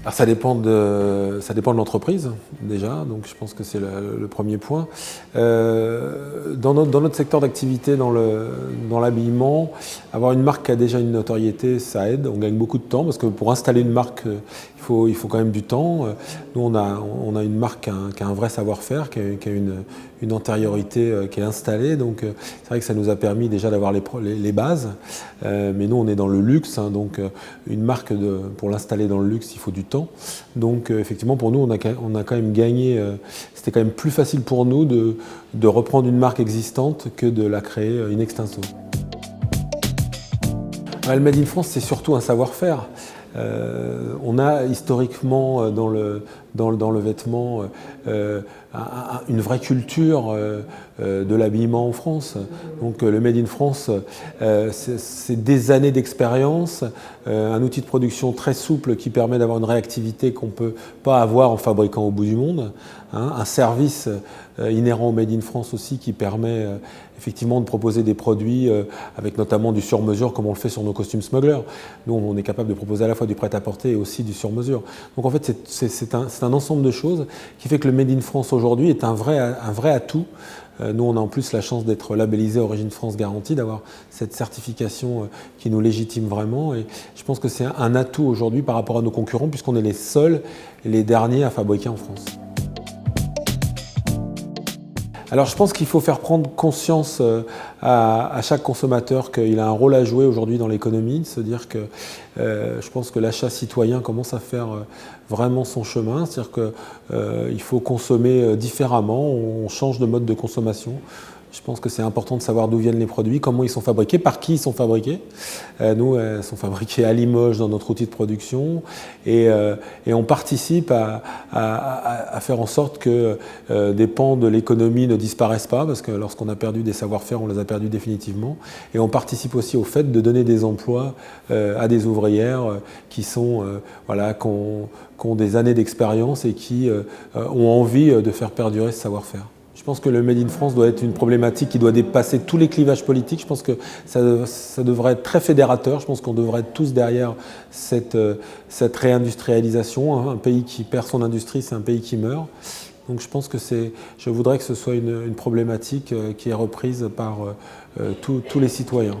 Alors ça dépend de l'entreprise déjà, donc je pense que c'est le premier point. Dans notre secteur d'activité, dans l'habillement, avoir une marque qui a déjà une notoriété, ça aide. On gagne beaucoup de temps parce que pour installer une marque, il faut quand même du temps. Nous, on a une marque qui a un vrai savoir-faire, qui a une antériorité qui est installée. Donc c'est vrai que ça nous a permis déjà d'avoir les bases. Mais nous, on est dans le luxe, hein, donc une marque, pour l'installer dans le luxe, il faut du temps. Donc effectivement, pour nous, on a quand même gagné. C'était quand même plus facile pour nous de reprendre une marque existante que de la créer in extenso. Le Made in France, c'est surtout un savoir-faire. On a historiquement dans le vêtement une vraie culture de l'habillement en France. Donc le Made in France, c'est des années d'expérience, un outil de production très souple qui permet d'avoir une réactivité qu'on ne peut pas avoir en fabriquant au bout du monde, hein, un service inhérent au Made in France aussi qui permet effectivement de proposer des produits avec notamment du sur-mesure comme on le fait sur nos costumes Smuggler. Nous, on est capable de proposer à la fois du prêt-à-porter et aussi du sur-mesure. Donc en fait, c'est un ensemble de choses qui fait que le Made in France aujourd'hui est un vrai atout. Nous, on a en plus la chance d'être labellisé Origine France Garantie, d'avoir cette certification qui nous légitime vraiment. Et je pense que c'est un atout aujourd'hui par rapport à nos concurrents puisqu'on est les seuls et les derniers à fabriquer en France. Alors je pense qu'il faut faire prendre conscience à chaque consommateur qu'il a un rôle à jouer aujourd'hui dans l'économie, de se dire que je pense que l'achat citoyen commence à faire vraiment son chemin, c'est-à-dire qu'il faut consommer différemment, on change de mode de consommation. Je pense que c'est important de savoir d'où viennent les produits, comment ils sont fabriqués, par qui ils sont fabriqués. Nous, ils sont fabriqués à Limoges dans notre outil de production et on participe à faire en sorte que des pans de l'économie ne disparaissent pas parce que lorsqu'on a perdu des savoir-faire, on les a perdus définitivement. Et on participe aussi au fait de donner des emplois à des ouvrières qui sont, voilà, qui ont des années d'expérience et qui ont envie de faire perdurer ce savoir-faire. Je pense que le Made in France doit être une problématique qui doit dépasser tous les clivages politiques. Je pense que ça devrait être très fédérateur. Je pense qu'on devrait être tous derrière cette réindustrialisation. Un pays qui perd son industrie, c'est un pays qui meurt. Donc je pense que je voudrais que ce soit une problématique qui est reprise par tous les citoyens.